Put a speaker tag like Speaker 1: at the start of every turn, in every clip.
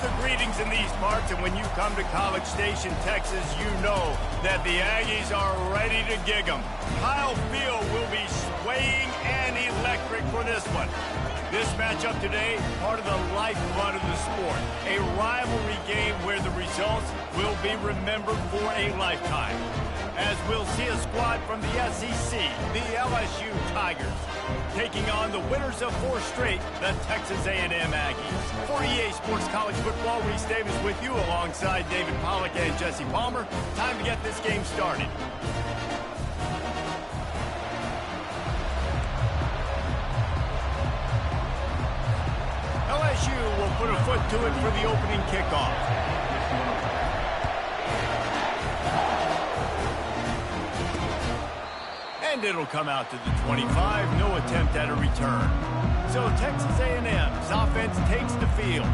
Speaker 1: the greetings in these parts, and when you come to College Station, Texas, you know that the Aggies are ready to gig 'em. Kyle Field will be swaying and electric for this one. This matchup today, part of the lifeblood of the sport. A rivalry game where the results will be remembered for a lifetime. As we'll see a squad from the SEC, the LSU Tigers, taking on the winners of 4 straight, the Texas A&M Aggies. For EA Sports College Football, Reese Davis with you alongside David Pollack and Jesse Palmer. Time to get this game started. LSU will put a foot to it for the opening kickoff. And it'll come out to the 25, no attempt at a return. So Texas A&M's offense takes the field.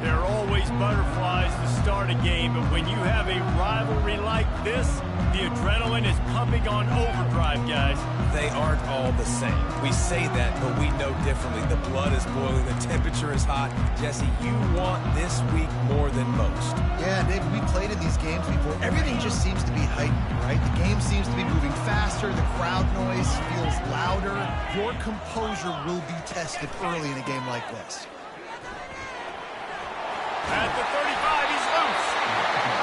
Speaker 1: There are always butterflies to start a game, but when you have a rivalry like this, the adrenaline is pumping on overdrive, guys.
Speaker 2: They aren't all the same. We say that, but we know differently. The blood is boiling, the temperature is hot. Jesse, you want this week more than most.
Speaker 3: Yeah, Dave, we played in these games before. Everything just seems to be heightened, right? The game seems to be moving faster. The crowd noise feels louder. Your composure will be tested early in a game like this.
Speaker 1: At the 35, he's loose.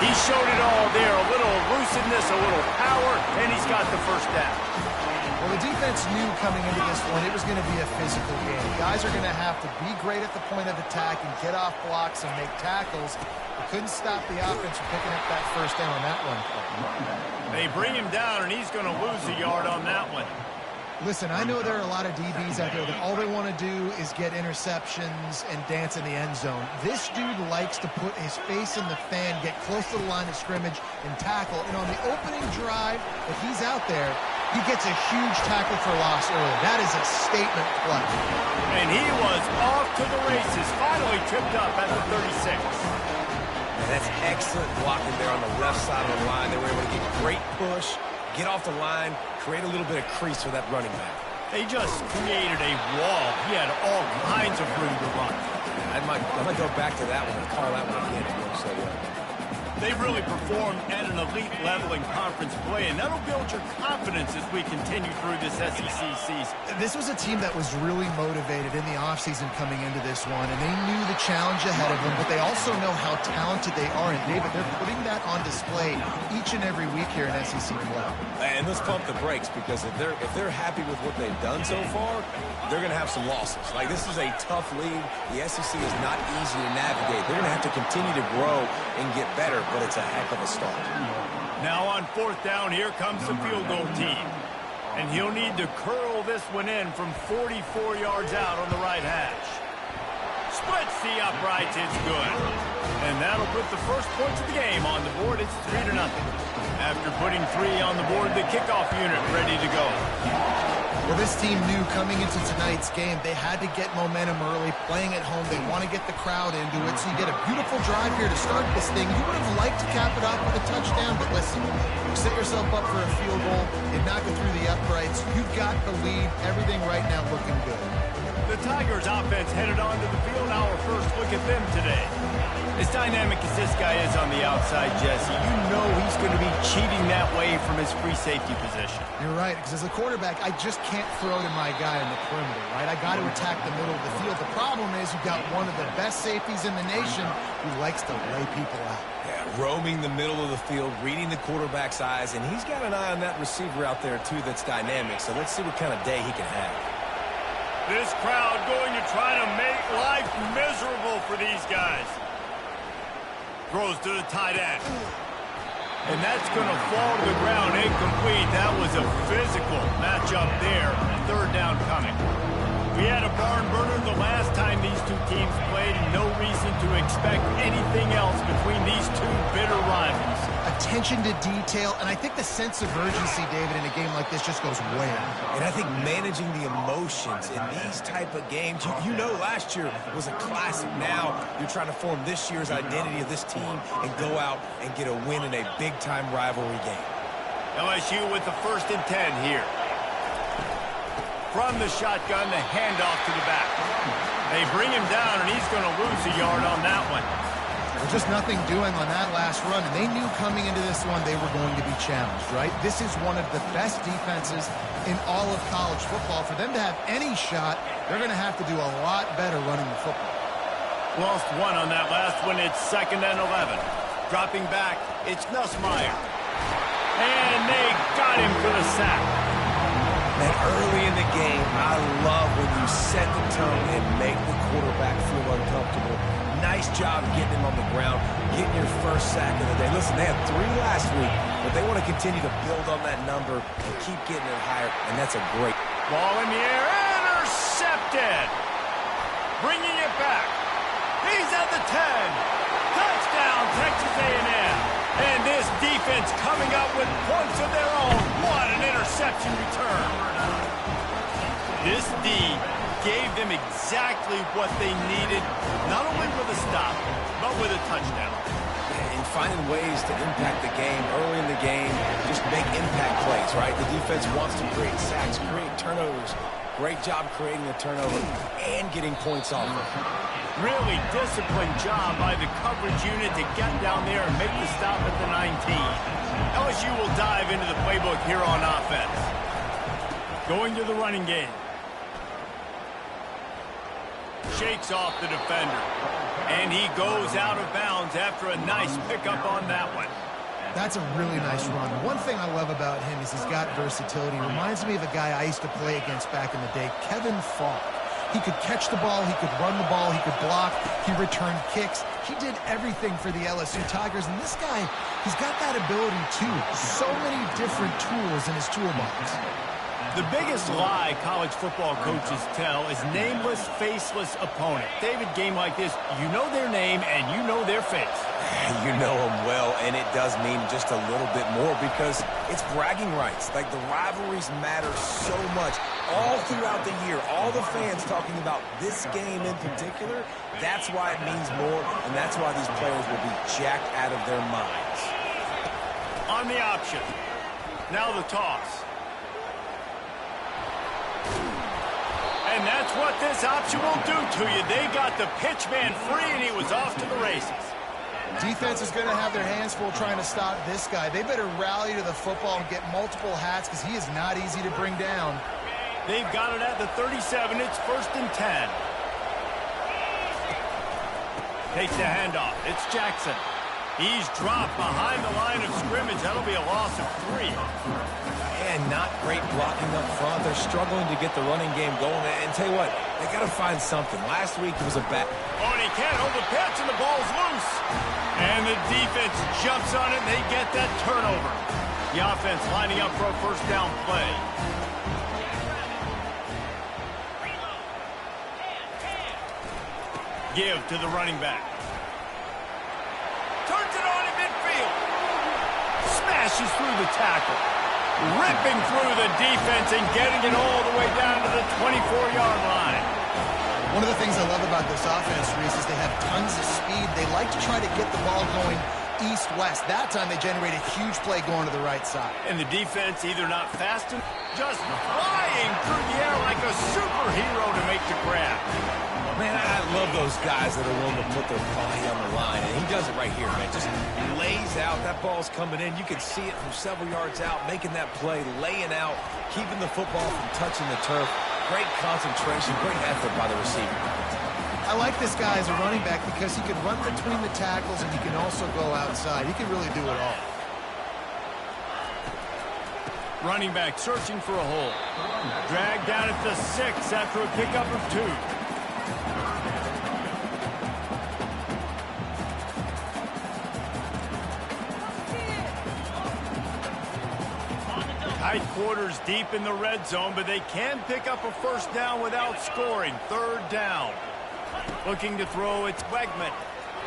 Speaker 1: He showed it all there. A little elusiveness, a little power, and he's got the first down.
Speaker 3: Well, the defense knew coming into this one it was going to be a physical game. Guys are going to have to be great at the point of attack and get off blocks and make tackles. They couldn't stop the offense from picking up that first down on that run play.
Speaker 1: They bring him down, and he's going to lose a yard on that one.
Speaker 3: Listen, I know there are a lot of DBs out there that all they want to do is get interceptions and dance in the end zone. This dude likes to put his face in the fan, get close to the line of scrimmage, and tackle. And on the opening drive that he's out there, he gets a huge tackle for loss early. That is a statement play.
Speaker 1: And he was off to the races, finally tripped up at the 36.
Speaker 2: That's excellent blocking there on the left side of the line. They were able to get great push, get off the line, create a little bit of crease for that running back.
Speaker 1: They just created a wall. He had all kinds of room to run.
Speaker 2: I might go back to that one and call that one again. It works so well.
Speaker 1: They really performed at an elite level in conference play, and that'll build your confidence as we continue through this SEC season.
Speaker 3: This was a team that was really motivated in the offseason coming into this one, and they knew the challenge ahead of them, but they also know how talented they are. And, David, they're putting that on display each and every week here in SEC play.
Speaker 2: And let's pump the brakes, because if they're happy with what they've done so far, they're going to have some losses. Like, this is a tough league. The SEC is not easy to navigate. They're going to have to continue to grow and get better, but it's a heck of a start.
Speaker 1: Now on 4th down, here comes the field goal team. And he'll need to curl this one in from 44 yards out on the right hash. Splits the uprights, it's good. And that'll put the first points of the game on the board. It's 3-0. After putting 3 on the board, the kickoff unit ready to go.
Speaker 3: Well, this team knew coming into tonight's game they had to get momentum early, playing at home. They want to get the crowd into it, so you get a beautiful drive here to start this thing. You would have liked to cap it off with a touchdown, but listen, you set yourself up for a field goal, you knock it through the uprights, you've got the lead, everything right now looking good.
Speaker 1: The Tigers offense headed onto the field. Our first look at them today. As dynamic as this guy is on the outside, Jesse, you know he's going to be cheating that way from his free safety position.
Speaker 3: You're right, because as a quarterback, I just can't throw to my guy in the perimeter, right? I got to attack the middle of the field. The problem is you've got one of the best safeties in the nation who likes to lay people out.
Speaker 2: Yeah, roaming the middle of the field, reading the quarterback's eyes, and he's got an eye on that receiver out there, too, that's dynamic. So let's see what kind of day he can have.
Speaker 1: This crowd going to try to make life miserable for these guys. Throws to the tight end. And that's going to fall to the ground incomplete. That was a physical matchup there. 3rd down coming. We had a barn burner the last time these two teams played, and no reason to expect anything else between these two bitter rivals.
Speaker 3: Attention to detail, and I think the sense of urgency, David, in a game like this just goes way up.
Speaker 2: And I think managing the emotions in these type of games, you know last year was a classic. Now you're trying to form this year's identity of this team and go out and get a win in a big-time rivalry game.
Speaker 1: LSU with the 1st and 10 here. from the shotgun, the handoff to the back. They bring him down, and he's going to lose a yard on that one.
Speaker 3: There's just nothing doing on that last run, and they knew coming into this one they were going to be challenged, right? This is one of the best defenses in all of college football. For them to have any shot, they're going to have to do a lot better running the football.
Speaker 1: Lost one on that last one. It's 2nd and 11. Dropping back, it's Nussmeier. And they got him for the sack.
Speaker 2: Man, early in the game, I love when you set the tone and make the quarterback feel uncomfortable. Nice job getting him on the ground, getting your first sack of the day. Listen, they had 3 last week, but they want to continue to build on that number and keep getting it higher, and that's a great...
Speaker 1: Ball in the air, intercepted. Bringing it back. He's at the 10. Touchdown, Texas A&M. And this defense coming up with points of their own. What an interception return. This D gave them exactly what they needed, not only with a stop, but with a touchdown.
Speaker 2: And finding ways to impact the game early in the game, just make impact plays, right? The defense wants to create sacks, create turnovers. Great job creating the turnover and getting points off of it.
Speaker 1: Really disciplined job by the coverage unit to get down there and make the stop at the 19. LSU will dive into the playbook here on offense. Going to the running game. Shakes off the defender. And he goes out of bounds after a nice pickup on that one.
Speaker 3: That's a really nice run. One thing I love about him is he's got versatility. Reminds me of a guy I used to play against back in the day, Kevin Falk. He could catch the ball, he could run the ball, he could block, he returned kicks. He did everything for the LSU Tigers, and this guy, he's got that ability too. So many different tools in his toolbox.
Speaker 1: The biggest lie college football coaches tell is nameless, faceless opponent. David, game like this, you know their name and you know their face.
Speaker 2: You know them well, and it does mean just a little bit more because it's bragging rights. Like, the rivalries matter so much all throughout the year. All the fans talking about this game in particular, that's why it means more, and that's why these players will be jacked out of their minds.
Speaker 1: On the option. Now the toss. And that's what this option will do to you. They got the pitch man free, and he was off to the races.
Speaker 3: Defense is going to have their hands full trying to stop this guy. They better rally to the football and get multiple hats because he is not easy to bring down.
Speaker 1: They've got it at the 37. It's 1st and 10. Takes the handoff. It's Jackson. He's dropped behind the line of scrimmage. That'll be a loss of 3.
Speaker 2: And not great blocking up front. They're struggling to get the running game going. And tell you what, they got to find something. Last week it was a bad...
Speaker 1: Oh, and he can't hold the pitch, and the ball's loose. And the defense jumps on it, and they get that turnover. The offense lining up for a first down play. Give to the running back. Turns it on in midfield. Smashes through the tackle. Ripping through the defense and getting it all the way down to the 24-yard line.
Speaker 3: One of the things I love about this offense, Reese, is they have tons of speed. They like to try to get the ball going east-west. That time they generate a huge play going to the right side.
Speaker 1: And the defense either not fast enough, just flying through the air like a superhero to make the grab.
Speaker 2: Man, I love those guys that are willing to put their body on the line, and he does it right here, man. Just lays out. That ball's coming in. You can see it from several yards out, making that play, laying out, keeping the football from touching the turf. Great concentration, great effort by the receiver.
Speaker 3: I like this guy as a running back because he can run between the tackles and he can also go outside. He can really do it all.
Speaker 1: Running back searching for a hole. Dragged down at the 6 after a pickup of 2. Tight quarters deep in the red zone, but they can pick up a first down without scoring. 3rd down. Looking to throw, it's Wegman.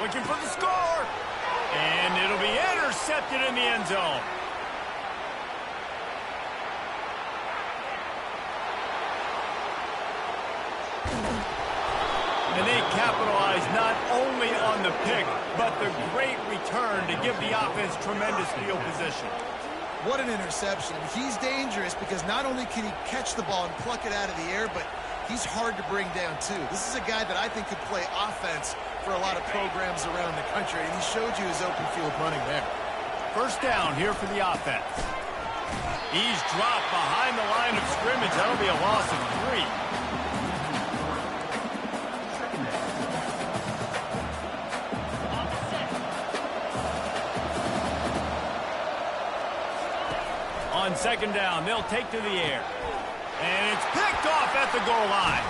Speaker 1: Looking for the score. And it'll be intercepted in the end zone. And they capitalize not only on the pick, but the great return to give the offense tremendous field position.
Speaker 3: What an interception. He's dangerous because not only can he catch the ball and pluck it out of the air, but he's hard to bring down, too. This is a guy that I think could play offense for a lot of programs around the country, and he showed you his open field running there.
Speaker 1: First down here for the offense. He's dropped behind the line of scrimmage. That'll be a loss of 3. On second down, they'll take to the air. And it's picked off at the goal line.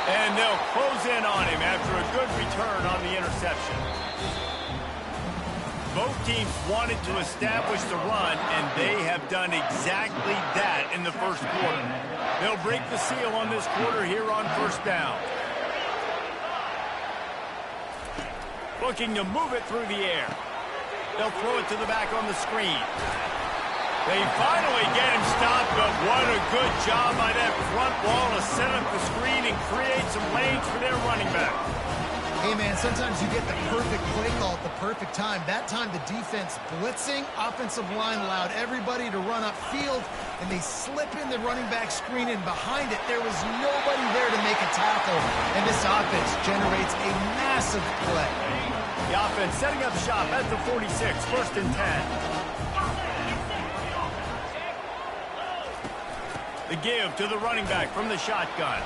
Speaker 1: And they'll close in on him after a good return on the interception. Both teams wanted to establish the run, and they have done exactly that in the first quarter. They'll break the seal on this quarter here on first down. Looking to move it through the air. They'll throw it to the back on the screen. They finally get him stopped, but what a good job by that front wall to set up the screen and create some lanes for their running back.
Speaker 3: Hey, man, sometimes you get the perfect play call at the perfect time. That time the defense blitzing, offensive line allowed everybody to run upfield, and they slip in the running back screen, and behind it there was nobody there to make a tackle, and this offense generates a massive play.
Speaker 1: The offense setting up shop at the 46, first and 10. The give to the running back from the shotgun.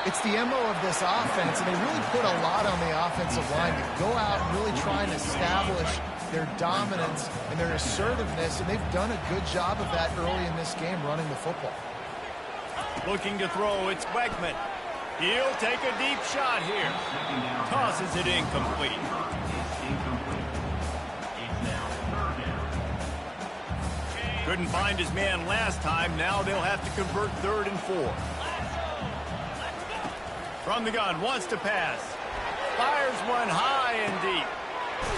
Speaker 3: It's the MO of this offense, and they really put a lot on the offensive line to go out and really try and establish their dominance and their assertiveness, and they've done a good job of that early in this game running the football.
Speaker 1: Looking to throw, it's Weigman. He'll take a deep shot here. Tosses it incomplete. Couldn't find his man last time. Now they'll have to convert 3rd and 4. From the gun, wants to pass. Fires one high and deep.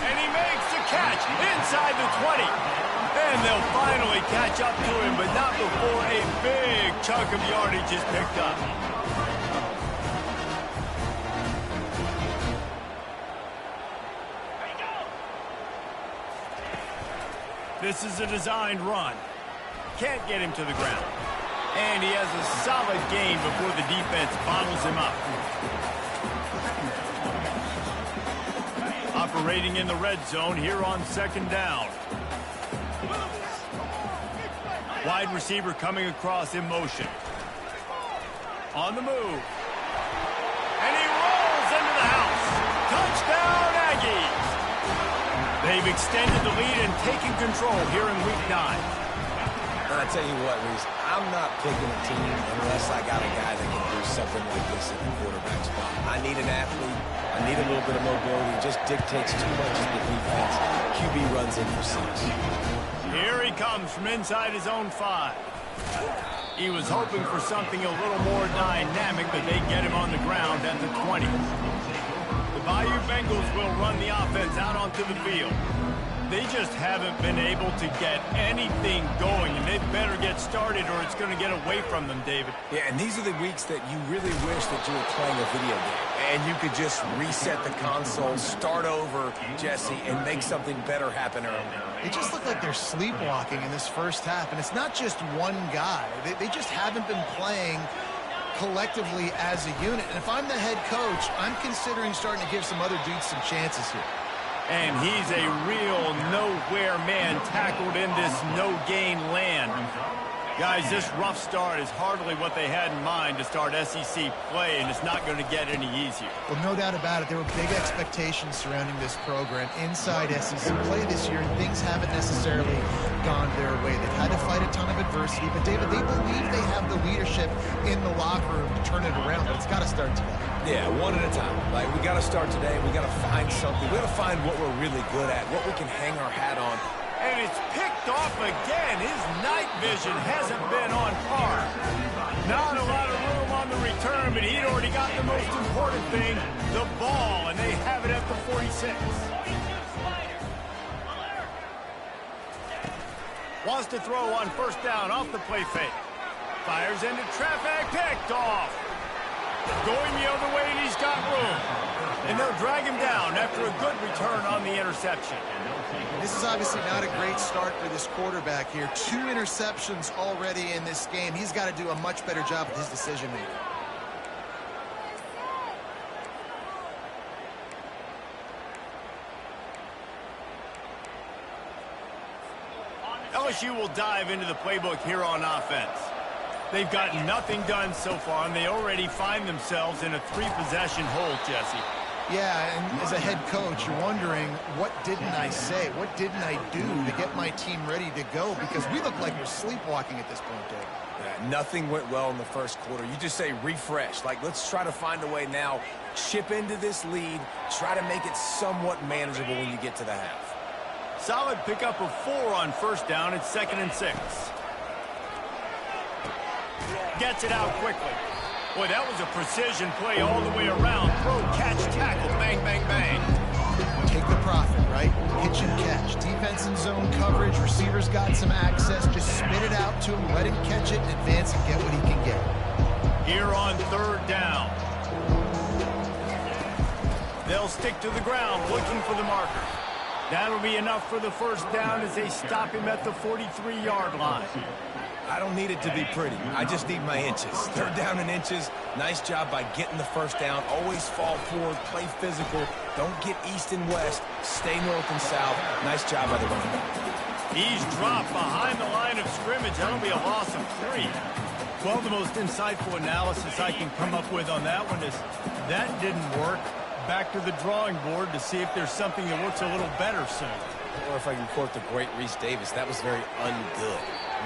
Speaker 1: And he makes the catch inside the 20. And they'll finally catch up to him, but not before a big chunk of yardage is picked up. This is a designed run. Can't get him to the ground. And he has a solid gain before the defense bottles him up. Operating in the red zone here on second down. Wide receiver coming across in motion. On the move. And he rolls into the house. Touchdown, Aggies! They've extended the lead and taken control here in Week 9.
Speaker 2: I tell you what, Reese, I'm not picking a team unless I got a guy that can do something like this at the quarterback spot. I need an athlete. I need a little bit of mobility. It just dictates too much of the defense. QB runs in for 6.
Speaker 1: Here he comes from inside his own 5. He was hoping for something a little more dynamic, but they get him on the ground at the 20. The Bayou Bengals will run the offense out onto the field. They just haven't been able to get anything going, and they better get started or it's going to get away from them, David.
Speaker 2: Yeah, and these are the weeks that you really wish that you were playing a video game, and you could just reset the console, start over, Jesse, and make something better happen early.
Speaker 3: It just looked like they're sleepwalking in this first half, and it's not just one guy. They just haven't been playing collectively as a unit. And if I'm the head coach, I'm considering starting to give some other dudes some chances here.
Speaker 1: And he's a real nowhere man tackled in this no-gain land. Guys, this rough start is hardly what they had in mind to start SEC play, and it's not going to get any easier.
Speaker 3: Well, no doubt about it. There were big expectations surrounding this program inside SEC play this year, and things haven't necessarily gone their way. They've had to fight a ton of adversity, but, David, they believe they have the leadership in the locker room to turn it around, but it's got to start today.
Speaker 2: Yeah, one at a time. Like, we got to start today. We got to find something. We got to find what we're really good at, what we can hang our hat on.
Speaker 1: And it's picked off again. His night vision hasn't been on par. Not a lot of room on the return, but he'd already got the most important thing, the ball, and they have it at the 46. Wants to throw on first down off the play fake. Fires into traffic, picked off. Going the other way, and he's got room. And they'll drag him down after a good return on the interception.
Speaker 3: This is obviously not a great start for this quarterback here. 2 interceptions already in this game. He's got to do a much better job with his decision-making.
Speaker 1: LSU will dive into the playbook here on offense. They've gotten nothing done so far, and they already find themselves in a 3-possession hole, Jesse.
Speaker 3: Yeah, and as a head coach, you're wondering, what didn't I say? What didn't I do to get my team ready to go? Because we look like we're sleepwalking at this point, Dave.
Speaker 2: Yeah, nothing went well in the first quarter. You just say refresh. Like, let's try to find a way now, chip into this lead, try to make it somewhat manageable when you get to the half.
Speaker 1: Solid pickup of 4 on first down. It's 2nd and 6. Gets it out quickly. Boy, that was a precision play all the way around. Throw, catch, tackle, bang, bang, bang.
Speaker 3: Take the profit, right? Pitch and catch. Defense in zone coverage. Receivers got some access. Just spit it out to him. Let him catch it and advance and get what he can get.
Speaker 1: Here on 3rd down. They'll stick to the ground looking for the marker. That'll be enough for the first down as they stop him at the 43-yard line.
Speaker 2: I don't need it to be pretty. I just need my inches. 3rd down in inches. Nice job by getting the first down. Always fall forward, play physical. Don't get east and west. Stay north and south. Nice job by the running back.
Speaker 1: He's dropped behind the line of scrimmage. That'll be a loss of 3. Well, the most insightful analysis I can come up with on that one is that didn't work. Back to the drawing board to see if there's something that works a little better soon.
Speaker 2: Or if I can quote the great Reese Davis, that was very ungood.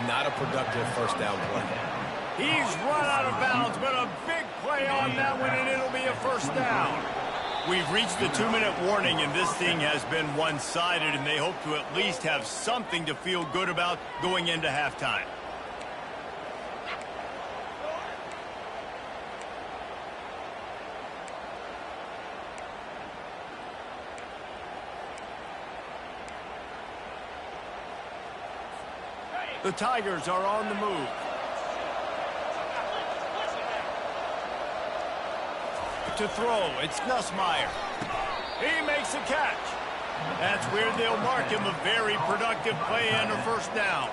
Speaker 2: Not a productive first down play.
Speaker 1: He's run out of bounds, but a big play on that one, and it'll be a first down. We've reached the 2-minute warning, and this thing has been one-sided, and they hope to at least have something to feel good about going into halftime. The Tigers are on the move. To throw, it's Nussmeier. He makes a catch. That's where they'll mark him a very productive play and a first down.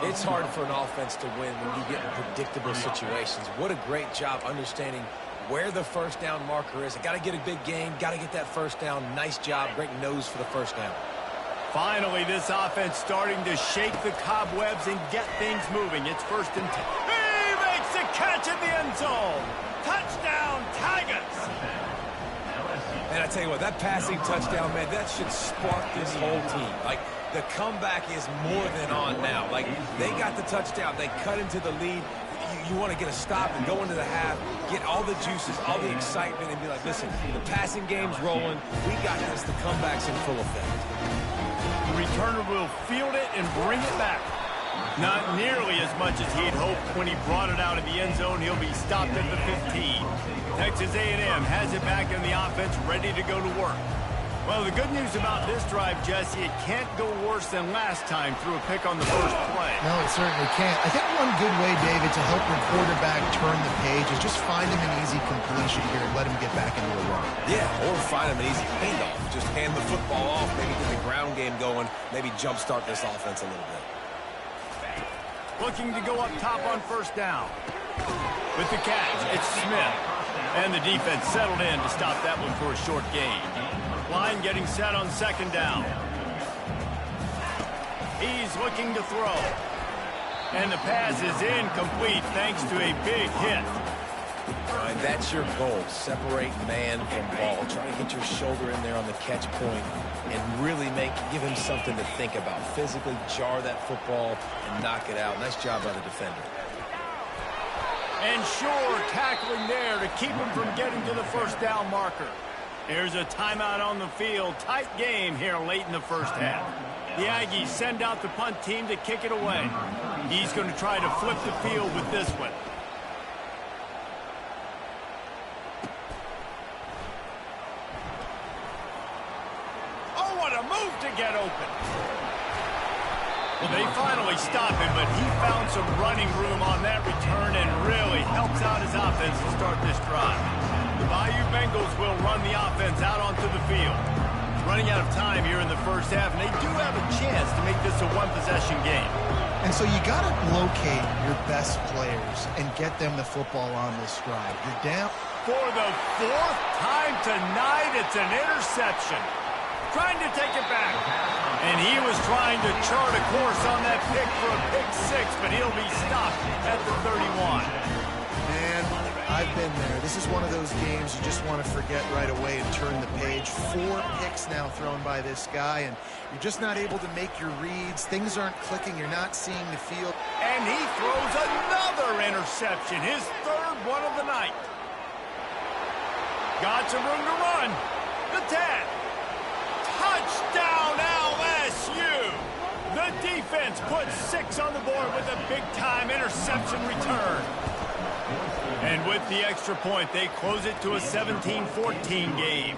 Speaker 2: It's hard for an offense to win when you get in predictable situations. What a great job understanding where the first down marker is. I got to get a big gain, got to get that first down. Nice job, great nose for the first down.
Speaker 1: Finally, this offense starting to shake the cobwebs and get things moving. It's 1st and 10. He makes a catch in the end zone. Touchdown, Tigers.
Speaker 2: And I tell you what, that passing touchdown, man, that should spark this whole team. Like, the comeback is more than on now. Like, they got the touchdown. They cut into the lead. You want to get a stop and go into the half, get all the juices, all the excitement, and be like, listen, the passing game's rolling. We got this. The comeback's in full effect.
Speaker 1: The returner will field it and bring it back. Not nearly as much as he'd hoped when he brought it out of the end zone. He'll be stopped at the 15. Texas A&M has it back in the offense, ready to go to work. Well, the good news about this drive, Jesse, it can't go worse than last time through a pick on the first play.
Speaker 3: No, it certainly can't. I think one good way, David, to help your quarterback turn the page is just find him an easy completion here and let him get back into a run.
Speaker 2: Yeah, or find him an easy handoff. Just hand the football off, maybe get the ground game going, maybe jumpstart this offense a little bit.
Speaker 1: Looking to go up top on first down. With the catch, it's Smith. And the defense settled in to stop that one for a short gain. Line getting set on 2nd down. He's looking to throw. And the pass is incomplete thanks to a big hit.
Speaker 2: All right, that's your goal. Separate man from ball. Try to get your shoulder in there on the catch point and really give him something to think about. Physically jar that football and knock it out. Nice job by the defender.
Speaker 1: And sure, tackling there to keep him from getting to the first down marker. Here's a timeout on the field. Tight game here late in the first half. The Aggies send out the punt team to kick it away. He's going to try to flip the field with this one. Oh, what a move to get open. Well, they finally stop him, but he found some running room on that return and really helped helps out his offense to start this drive. The Bayou Bengals will run the offense out onto the field. Running out of time here in the first half, and they do have a chance to make this a one-possession game.
Speaker 3: And so you got to locate your best players and get them the football on this drive. You're down.
Speaker 1: For the fourth time tonight, it's an interception. Trying to take it back. And he was trying to chart a course on that pick for a pick six, but he'll be stopped at the 31.
Speaker 3: Man, I've been there. This is one of those games you just want to forget right away and turn the page. 4 picks now thrown by this guy, and you're just not able to make your reads. Things aren't clicking. You're not seeing the field.
Speaker 1: And he throws another interception, his third one of the night. Got some room to run. The 10. Touchdown, LSU! The defense puts 6 on the board with a big-time interception return. And with the extra point, they close it to a 17-14 game.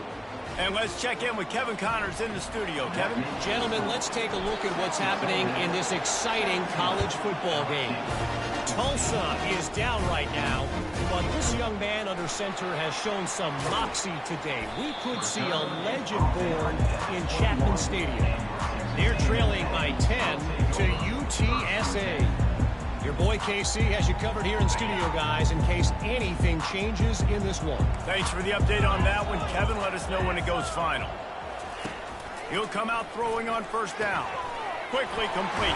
Speaker 1: And let's check in with Kevin Connors in the studio. Kevin?
Speaker 4: Gentlemen, let's take a look at what's happening in this exciting college football game. Tulsa is down right now, but this young man under center has shown some moxie today. We could see a legend born in Chapman Stadium. They're trailing by 10 to UTSA. Your boy KC has you covered here in studio, guys, in case anything changes in this one.
Speaker 1: Thanks for the update on that one, Kevin. Let us know when it goes final. He'll come out throwing on first down. Quickly complete.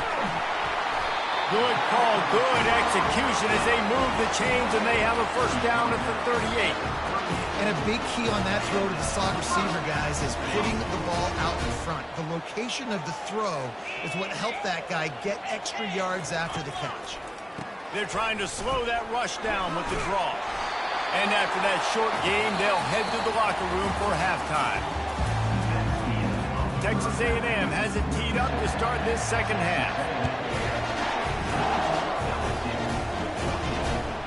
Speaker 1: Good call, good execution as they move the chains, and they have a first down at the 38.
Speaker 3: And a big key on that throw to the slot receiver, guys, is putting the ball out in front. The location of the throw is what helped that guy get extra yards after the catch.
Speaker 1: They're trying to slow that rush down with the draw. And after that short game, they'll head to the locker room for halftime. Texas A&M has it teed up to start this second half.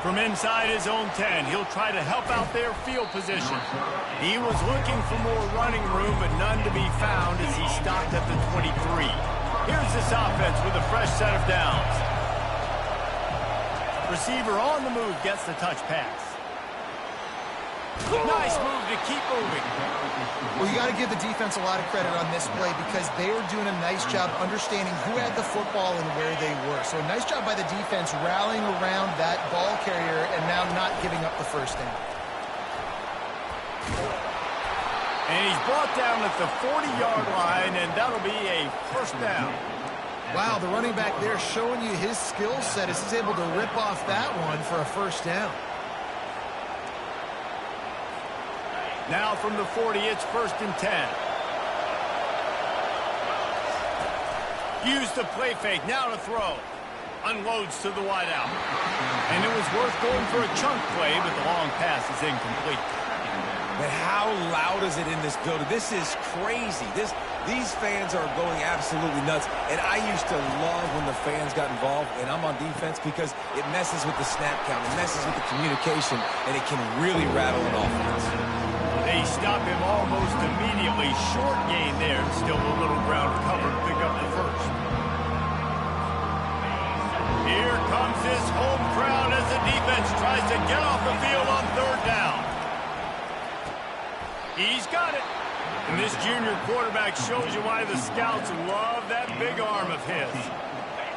Speaker 1: From inside his own 10, he'll try to help out their field position. He was looking for more running room, but none to be found as he stopped at the 23. Here's this offense with a fresh set of downs. Receiver on the move gets the touch pass. Nice move to keep moving.
Speaker 3: Well, you got to give the defense a lot of credit on this play because they were doing a nice job understanding who had the football and where they were. So a nice job by the defense rallying around that ball carrier and now not giving up the first down.
Speaker 1: And he's brought down at the 40-yard line, and that'll be a first down.
Speaker 3: Wow, the running back there showing you his skill set as he's able to rip off that one for a first down.
Speaker 1: Now from the 40, it's 1st and 10. Use the play fake, now to throw. Unloads to the wideout. And it was worth going for a chunk play, but the long pass is incomplete.
Speaker 2: But how loud is it in this building? This is crazy. These fans are going absolutely nuts. And I used to love when the fans got involved, and I'm on defense because it messes with the snap count. It messes with the communication, and it can really rattle an offense.
Speaker 1: They stop him almost immediately. Short gain there. Still a little ground to cover to pick up the first. Here comes this home crowd as the defense tries to get off the field on 3rd down. He's got it. And this junior quarterback shows you why the scouts love that big arm of his.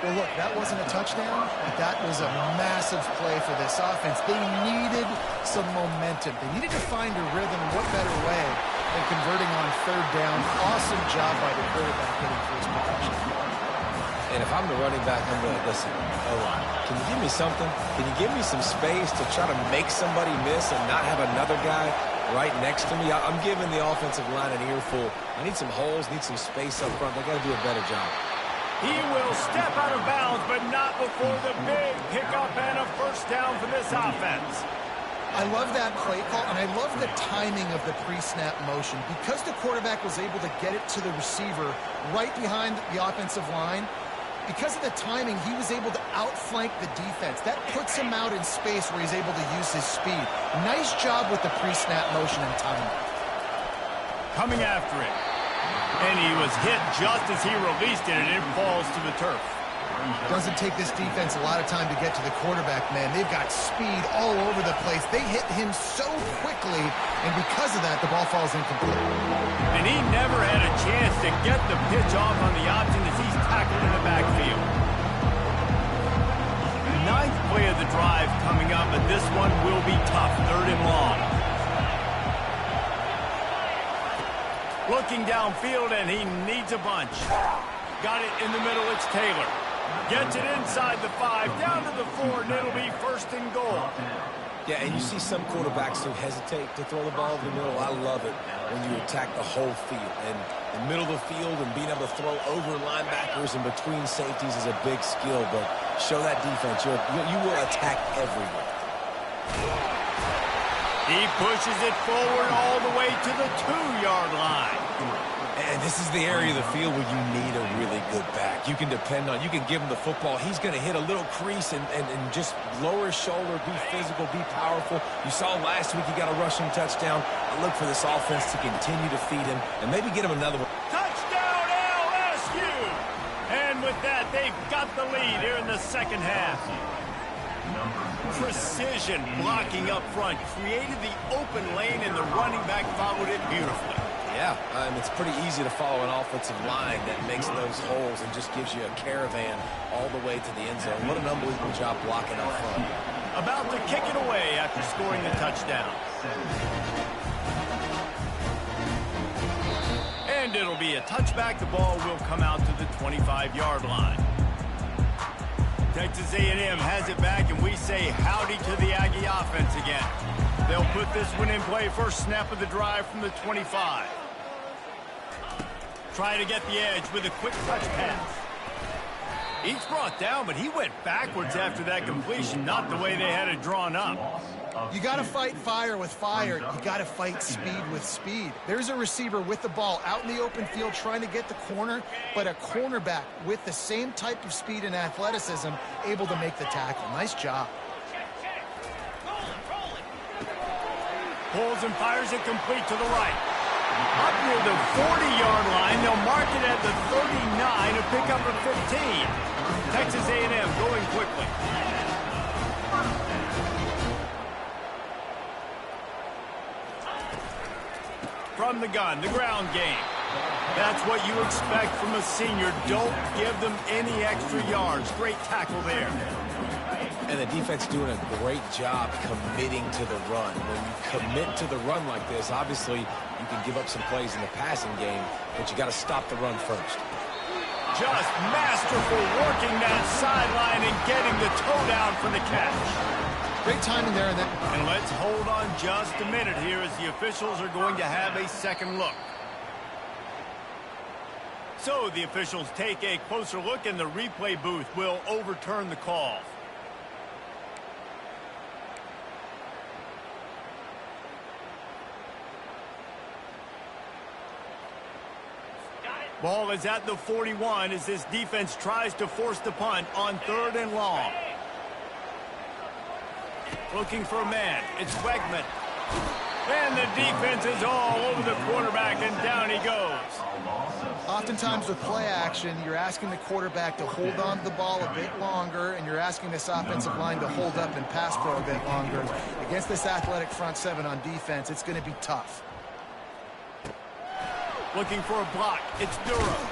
Speaker 3: Well, look, that wasn't a touchdown, but that was a massive play for this offense. They needed some momentum. They needed to find a rhythm. What better way than converting on 3rd down? Awesome job by the quarterback getting first protection.
Speaker 2: And if I'm the running back, I'm going to listen. Can you give me something? Can you give me some space to try to make somebody miss and not have another guy right next to me? I'm giving the offensive line an earful. I need some holes, need some space up front. They got to do a better job.
Speaker 1: He will step out of bounds, but not before the big pickup and a first down for this offense.
Speaker 3: I love that play call, and I love the timing of the pre-snap motion. Because the quarterback was able to get it to the receiver right behind the offensive line, because of the timing, he was able to outflank the defense. That puts him out in space where he's able to use his speed. Nice job with the pre-snap motion and timing.
Speaker 1: Coming after it. And he was hit just as he released it, and it falls to the turf.
Speaker 3: Doesn't take this defense a lot of time to get to the quarterback, man. They've got speed all over the place. They hit him so quickly, and because of that, the ball falls incomplete.
Speaker 1: And he never had a chance to get the pitch off on the option as he's tackled in the backfield. Ninth play of the drive coming up, but this one will be tough. 3rd and long. Looking downfield, and he needs a bunch. Got it in the middle. It's Taylor. Gets it inside the 5, down to the 4, and it'll be 1st and goal.
Speaker 2: Yeah, and you see some quarterbacks who hesitate to throw the ball in the middle. I love it when you attack the whole field. And the middle of the field and being able to throw over linebackers and between safeties is a big skill. But show that defense. You will attack everywhere.
Speaker 1: He pushes it forward all the way to the 2-yard line.
Speaker 2: And this is the area of the field where you need a really good back. You can depend on, you can give him the football. He's going to hit a little crease and just lower his shoulder, be physical, be powerful. You saw last week he got a rushing touchdown. I look for this offense to continue to feed him and maybe get him another one.
Speaker 1: Touchdown LSU! And with that, they've got the lead here in the 2nd half. Precision blocking up front created the open lane, and the running back followed it beautifully.
Speaker 2: Yeah, it's pretty easy to follow an offensive line that makes those holes and just gives you a caravan all the way to the end zone. What an unbelievable job blocking up front.
Speaker 1: About to kick it away after scoring the touchdown. And it'll be a touchback. The ball will come out to the 25-yard line. Texas A&M has it back, and we say howdy to the Aggie offense again. They'll put this one in play. First snap of the drive from the 25. Try to get the edge with a quick touch pass. He's brought down, but he went backwards after that completion, not the way they had it drawn up.
Speaker 3: You got to fight fire with fire. You got to fight speed with speed. There's a receiver with the ball out in the open field trying to get the corner, but a cornerback with the same type of speed and athleticism able to make the tackle. Nice job.
Speaker 1: Pulls and fires it complete to the right. Up near the 40-yard line, they'll mark it at the 39 to pick up a 15. Texas A&M going quickly. From the gun, the ground game. That's what you expect from a senior. Don't give them any extra yards. Great tackle there.
Speaker 2: And the defense doing a great job committing to the run. When you commit to the run like this, obviously you can give up some plays in the passing game, but you got to stop the run first.
Speaker 1: Just masterful working that sideline and getting the toe down for the catch.
Speaker 3: Great timing there.
Speaker 1: And let's hold on just a minute here as the officials are going to have a second look. So the officials take a closer look, and the replay booth will overturn the call. Ball is at the 41 as this defense tries to force the punt on 3rd and long. Looking for a man. It's Wegman. And the defense is all over the quarterback, and down he goes.
Speaker 3: Oftentimes with play action, you're asking the quarterback to hold on to the ball a bit longer, and you're asking this offensive line to hold up and pass pro a bit longer. Against this athletic front seven on defense, it's going to be tough.
Speaker 1: Looking for a block. It's Durham.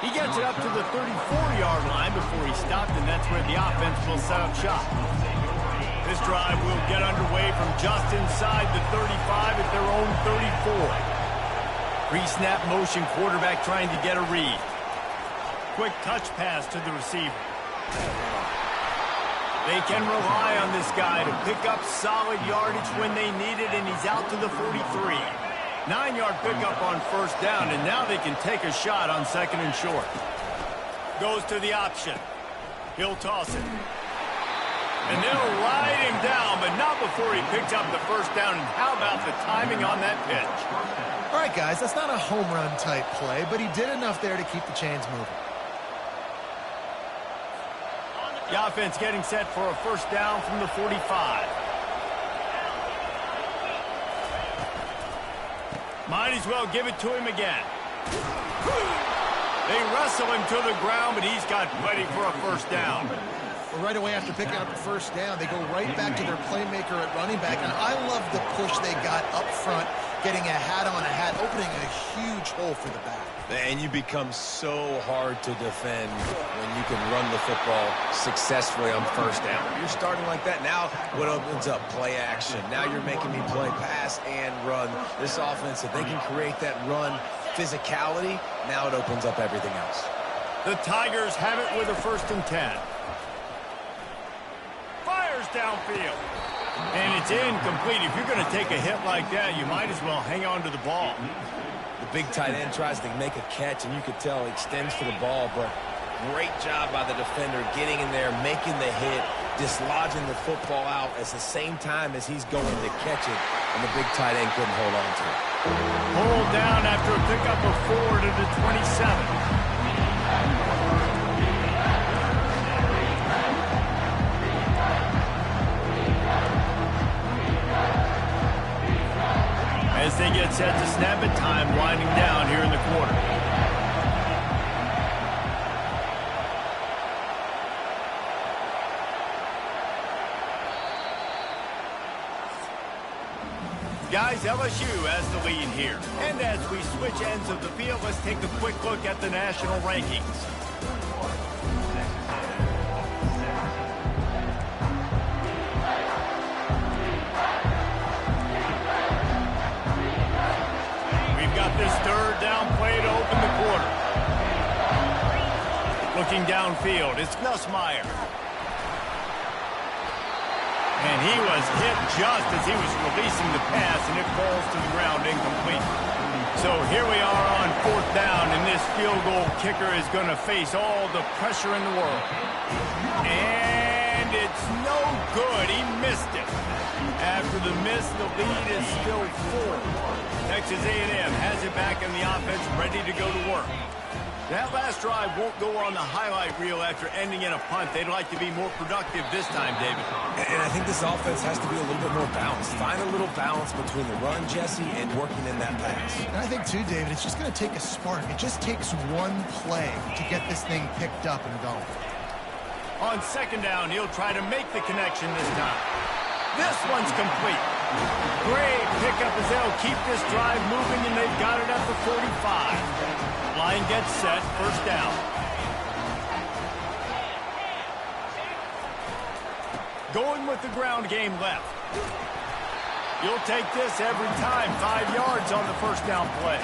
Speaker 1: He gets it up to the 34-yard line before he stopped, and that's where the offense will set up shop. This drive will get underway from just inside the 35 at their own 34. Pre-snap motion, quarterback trying to get a read. Quick touch pass to the receiver. They can rely on this guy to pick up solid yardage when they need it, and he's out to the 43. 9-yard pickup on first down, and now they can take a shot on 2nd and short. Goes to the option. He'll toss it. And they'll ride him down, but not before he picks up the first down. And how about the timing on that pitch?
Speaker 3: All right, guys, that's not a home run type play, but he did enough there to keep the chains moving.
Speaker 1: The offense getting set for a first down from the 45. Might as well give it to him again. They wrestle him to the ground, but he's got plenty for a first down.
Speaker 3: Well, right away after picking up the first down, they go right back to their playmaker at running back. And I love the push they got up front, getting a hat on a hat, opening a huge hole for the back.
Speaker 2: And you become so hard to defend when you can run the football successfully on first down. You're starting like that. Now what opens up? Play action. Now you're making me play pass and run. This offense, if they can create that run physicality, now it opens up everything else.
Speaker 1: The Tigers have it with a 1st and 10. Fires downfield. And it's incomplete. If you're going to take a hit like that, you might as well hang on to the ball.
Speaker 2: The big tight end tries to make a catch, and you could tell he extends for the ball, but great job by the defender getting in there, making the hit, dislodging the football out at the same time as he's going to catch it, and the big tight end couldn't hold on to it.
Speaker 1: Pulled down after a pickup of 4 to the 27. As they get set to snap it, time winding down here in the quarter. Guys, LSU has the lead here. And as we switch ends of the field, let's take a quick look at the national rankings. This 3rd down play to open the quarter. Looking downfield, it's Nussmeier. And he was hit just as he was releasing the pass, and it falls to the ground incomplete. So here we are on 4th down, and this field goal kicker is going to face all the pressure in the world. And it's no good. He missed it. After the miss, the lead is still 4. Texas A&M has it back in the offense, ready to go to work. That last drive won't go on the highlight reel after ending in a punt. They'd like to be more productive this time, David.
Speaker 2: And I think this offense has to be a little bit more balanced. Find a little balance between the run, Jesse, and working in that pass.
Speaker 3: And I think, too, David, it's just going to take a spark. It just takes one play to get this thing picked up and going.
Speaker 1: On 2nd down, he'll try to make the connection this time. This one's complete. Great pickup as they'll keep this drive moving, and they've got it at the 45. Line gets set, 1st down. Going with the ground game left. You'll take this every time. 5 yards on the 1st down play.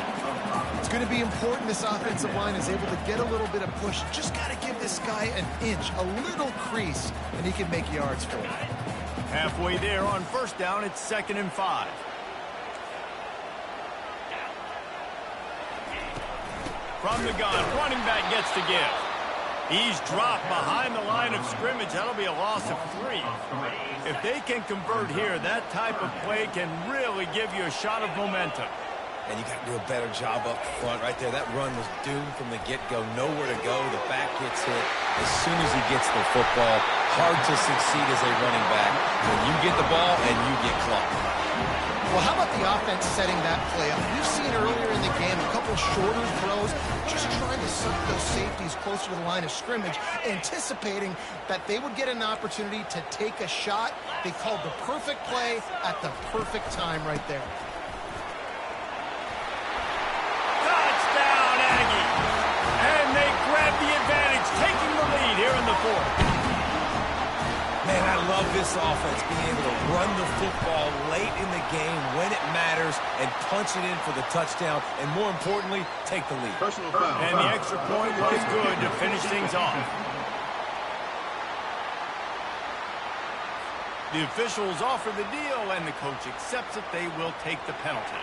Speaker 3: It's going to be important this offensive line is able to get a little bit of push. Just got to give this guy an inch, a little crease, and he can make yards for it.
Speaker 1: Halfway there on 1st down, it's 2nd and 5. From the gun, running back gets to give. He's dropped behind the line of scrimmage. That'll be a loss of 3. If they can convert here, that type of play can really give you a shot of momentum.
Speaker 2: And you got to do a better job up front right there. That run was doomed from the get-go. Nowhere to go. The back gets hit as soon as he gets the football. Hard to succeed as a running back when you get the ball and you get clocked.
Speaker 3: Well, how about the offense setting that play up? We've seen earlier in the game a couple shorter throws, just trying to set those safeties closer to the line of scrimmage, anticipating that they would get an opportunity to take a shot. They called the perfect play at the perfect time right there.
Speaker 1: Touchdown, Aggie! And they grab the advantage, taking the lead here in the 4th.
Speaker 2: Man, I love this offense, being able to run the football late in the game when it matters and punch it in for the touchdown, and more importantly, take the lead.
Speaker 5: Personal foul.
Speaker 1: And the extra point was good to finish things off. The officials offer the deal, and the coach accepts it. They will take the penalty.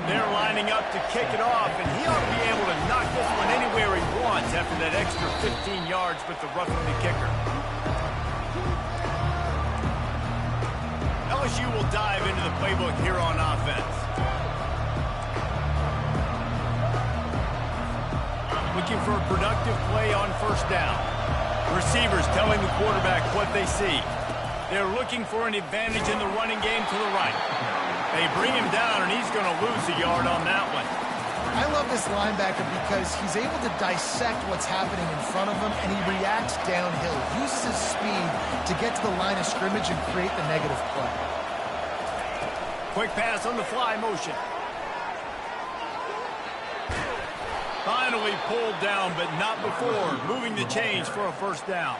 Speaker 1: They're lining up to kick it off, and he ought to be able to knock this one anywhere he wants after that extra 15 yards with the roughing the kicker. LSU will dive into the playbook here on offense. Looking for a productive play on 1st down. Receivers telling the quarterback what they see. They're looking for an advantage in the running game to the right. They bring him down, and he's going to lose a yard on that one.
Speaker 3: I love this linebacker because he's able to dissect what's happening in front of him, and he reacts downhill. He uses his speed to get to the line of scrimmage and create the negative play.
Speaker 1: Quick pass on the fly motion. Finally pulled down, but not before moving the chains for a first down.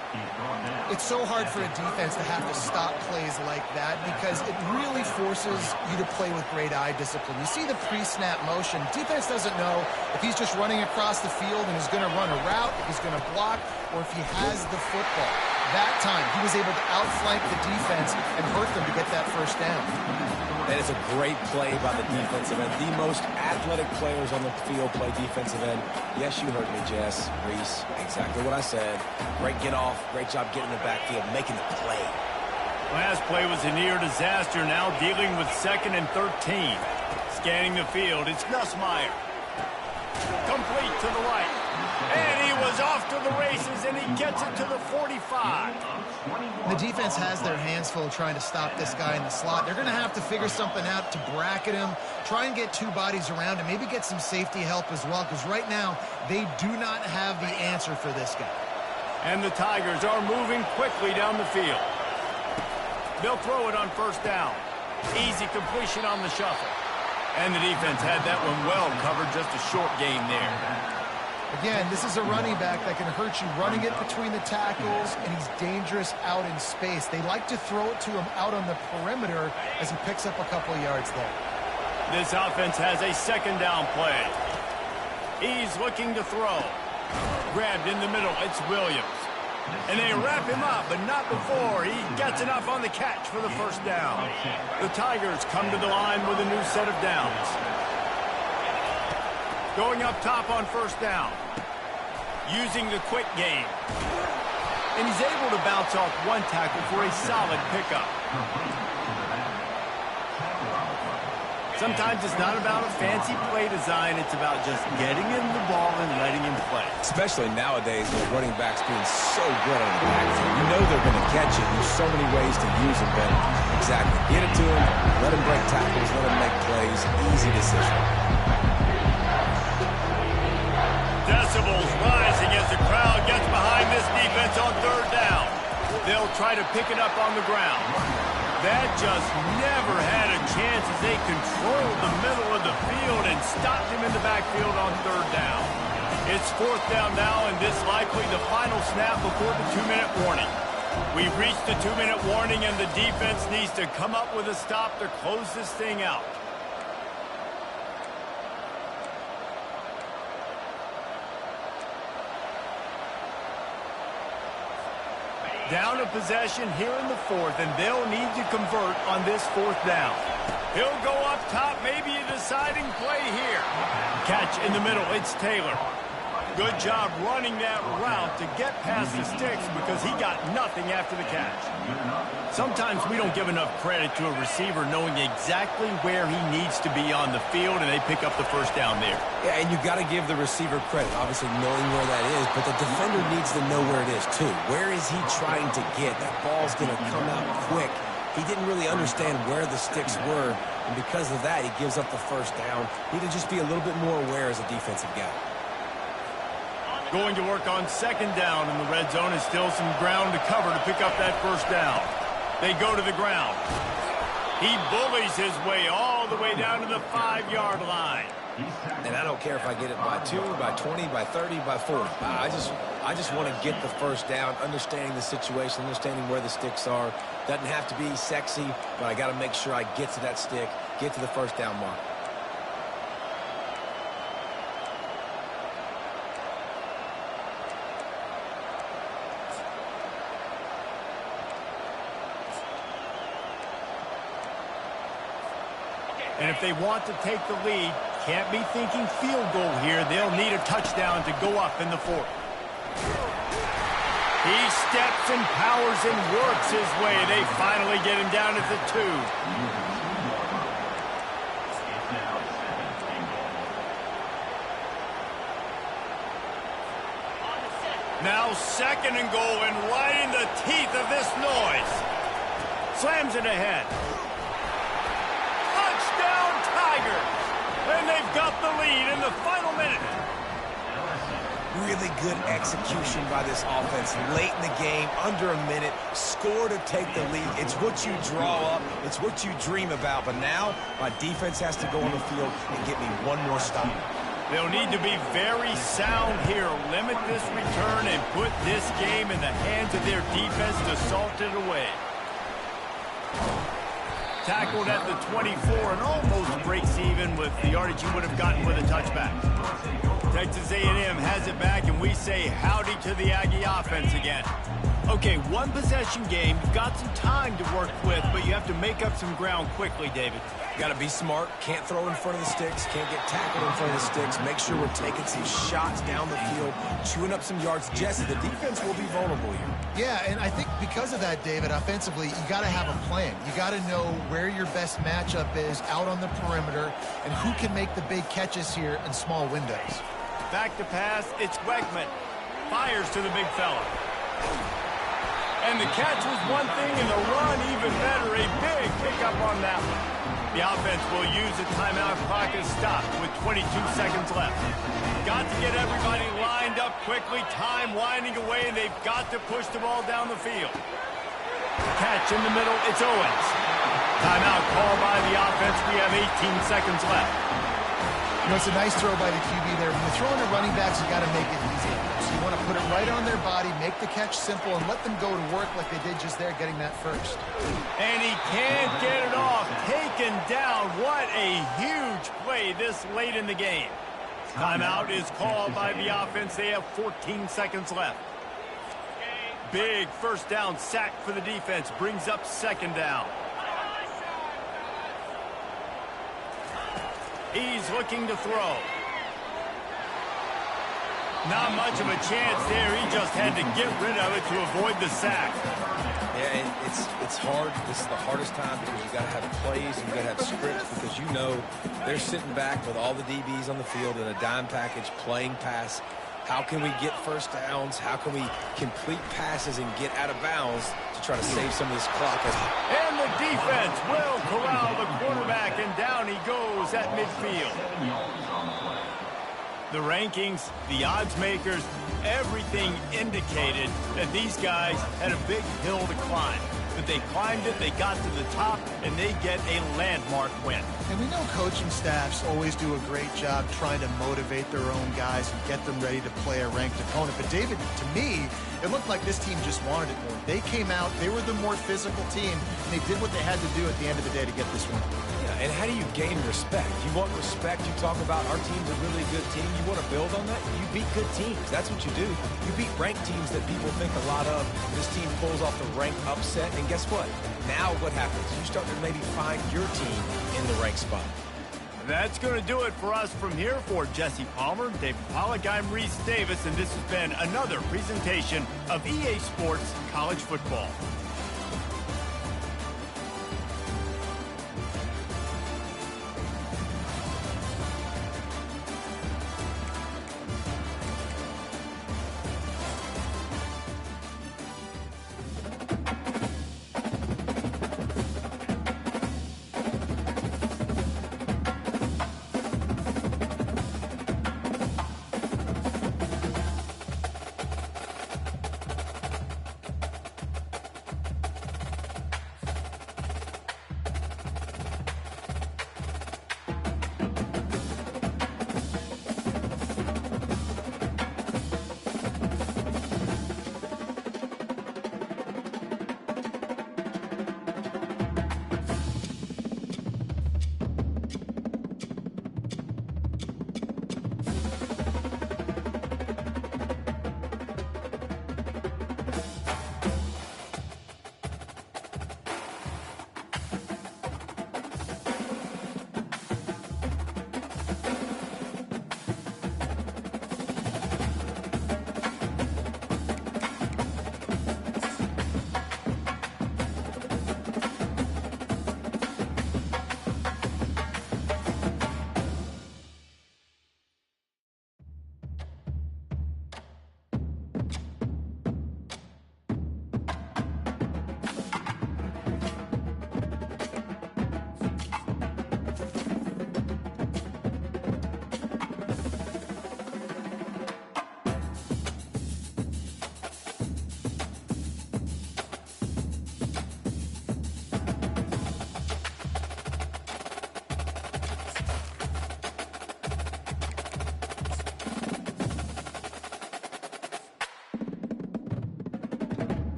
Speaker 3: It's so hard for a defense to have to stop plays like that because it really forces you to play with great eye discipline. You see the pre-snap motion. Defense doesn't know if he's just running across the field and is going to run a route, if he's going to block, or if he has the football. That time, he was able to outflank the defense and hurt them to get that first down.
Speaker 2: That is a great play by the defensive end. The most athletic players on the field play defensive end. Yes, you heard me, Jess, Reese. Exactly what I said. Great get off. Great job getting in the backfield, making the play.
Speaker 1: Last play was a near disaster. Now dealing with 2nd and 13. Scanning the field, it's Nussmeier. Complete to the right. And he was off to the races, and he gets it to the 45.
Speaker 3: The defense has their hands full trying to stop this guy in the slot. They're going to have to figure something out to bracket him, try and get two bodies around him, maybe get some safety help as well, because right now they do not have the answer for this guy.
Speaker 1: And the Tigers are moving quickly down the field. They'll throw it on first down. Easy completion on the shuffle. And the defense had that one well covered, just a short gain there.
Speaker 3: Again, this is a running back that can hurt you running it between the tackles, and he's dangerous out in space. They like to throw it to him out on the perimeter as he picks up a couple yards there.
Speaker 1: This offense has a 2nd down play. He's looking to throw. Grabbed in the middle, it's Williams. And they wrap him up, but not before he gets enough on the catch for the first down. The Tigers come to the line with a new set of downs. Going up top on first down. Using the quick game. And he's able to bounce off one tackle for a solid pickup. Sometimes it's not about a fancy play design. It's about just getting him the ball and letting him play.
Speaker 2: Especially nowadays with running backs being so good on the backfield. You know they're going to catch it. There's so many ways to use them, but exactly. Get it to him, let him break tackles, let him make plays. Easy decision.
Speaker 1: Decibels rising as the crowd gets behind this defense on third down. They'll try to pick it up on the ground. That just never had a chance as they controlled the middle of the field and stopped him in the backfield on third down. It's fourth down now, and this likely the final snap before the 2-minute warning. We've reached the 2-minute warning, and the defense needs to come up with a stop to close this thing out. Down a possession here in the 4th, and they'll need to convert on this 4th down. He'll go up top, maybe a deciding play here. Catch in the middle, it's Taylor. Good job running that route to get past the sticks because he got nothing after the catch. Sometimes we don't give enough credit to a receiver knowing exactly where he needs to be on the field, and they pick up the first down there.
Speaker 2: Yeah, and you got to give the receiver credit, obviously knowing where that is, but the defender needs to know where it is too. Where is he trying to get? That ball's going to come out quick. He didn't really understand where the sticks were, and because of that, he gives up the first down. Need to just be a little bit more aware as a defensive guy.
Speaker 1: Going to work on 2nd down, and the red zone is still some ground to cover to pick up that first down. They go to the ground. He bullies his way all the way down to the 5-yard line.
Speaker 2: And I don't care if I get it by 2, by 20, by 30, by 40. I just want to get the first down, understanding the situation, understanding where the sticks are. Doesn't have to be sexy, but I got to make sure I get to that stick, get to the first down mark.
Speaker 1: And if they want to take the lead, can't be thinking field goal here. They'll need a touchdown to go up in the 4th. He steps and powers and works his way. They finally get him down at the 2. Now 2nd and goal, and right in the teeth of this noise. Slams it ahead. Touchdown, Tigers! And they've got the lead in the final minute.
Speaker 2: Really good execution by this offense late in the game, under a minute, score to take the lead. It's what you draw up, it's what you dream about. But now my defense has to go on the field and get me one more stop.
Speaker 1: They'll need to be very sound here, limit this return, and put this game in the hands of their defense to salt it away. Tackled at the 24 and almost breaks even with the yardage you would have gotten with a touchback. Texas A&M has it back, and we say howdy to the Aggie offense again. Okay, one possession game. You've got some time to work with, but you have to make up some ground quickly, David.
Speaker 2: Got to be smart. Can't throw in front of the sticks. Can't get tackled in front of the sticks. Make sure we're taking some shots down the field, chewing up some yards. Jesse, the defense will be vulnerable here.
Speaker 3: Yeah, and I think because of that, David, offensively, you got to have a plan. You got to know where your best matchup is out on the perimeter and who can make the big catches here in small windows.
Speaker 1: Back to pass, it's Weigman. Fires to the big fella. And the catch was one thing, and the run even better. A big pickup on that one. The offense will use the timeout clock as stopped with 22 seconds left. Got to get everybody lined up quickly. Time winding away, and they've got to push the ball down the field. Catch in the middle, it's Owens. Timeout called by the offense. We have 18 seconds left.
Speaker 3: You know, it's a nice throw by the QB there. When you're throwing to running backs, you got to make it easy. So you want to put it right on their body, make the catch simple, and let them go to work like they did just there, getting that first.
Speaker 1: And he can't get it off. Taken down. What a huge play this late in the game. Timeout is called by the offense. They have 14 seconds left. Big first down sack for the defense. Brings up second down. He's looking to throw. Not much of a chance there. He just had to get rid of it to avoid the sack.
Speaker 2: Yeah, and it's hard. This is the hardest time because you got to have plays and you got to have scripts because you know they're sitting back with all the DBs on the field in a dime package playing pass. How can we get first downs? How can we complete passes and get out of bounds to try to save some of this clock?
Speaker 1: And the defense will corral the quarterback, and down he goes at midfield. The rankings, the odds makers, everything indicated that these guys had a big hill to climb. But they climbed it, they got to the top, and they get a landmark win.
Speaker 3: And we know coaching staffs always do a great job trying to motivate their own guys and get them ready to play a ranked opponent. But David, to me, it looked like this team just wanted it more. They came out, they were the more physical team, and they did what they had to do at the end of the day to get this win.
Speaker 2: Yeah, and how do you gain respect? You want respect, you talk about our team's a really good team. You want to build on that? You beat good teams. That's what you do. You beat ranked teams that people think a lot of. This team pulls off the ranked upset, and guess what? Now what happens? You start to maybe find your team in the ranked spot.
Speaker 1: That's going to do it for us from here. For Jesse Palmer, David Pollack, I'm Reese Davis, and this has been another presentation of EA Sports College Football.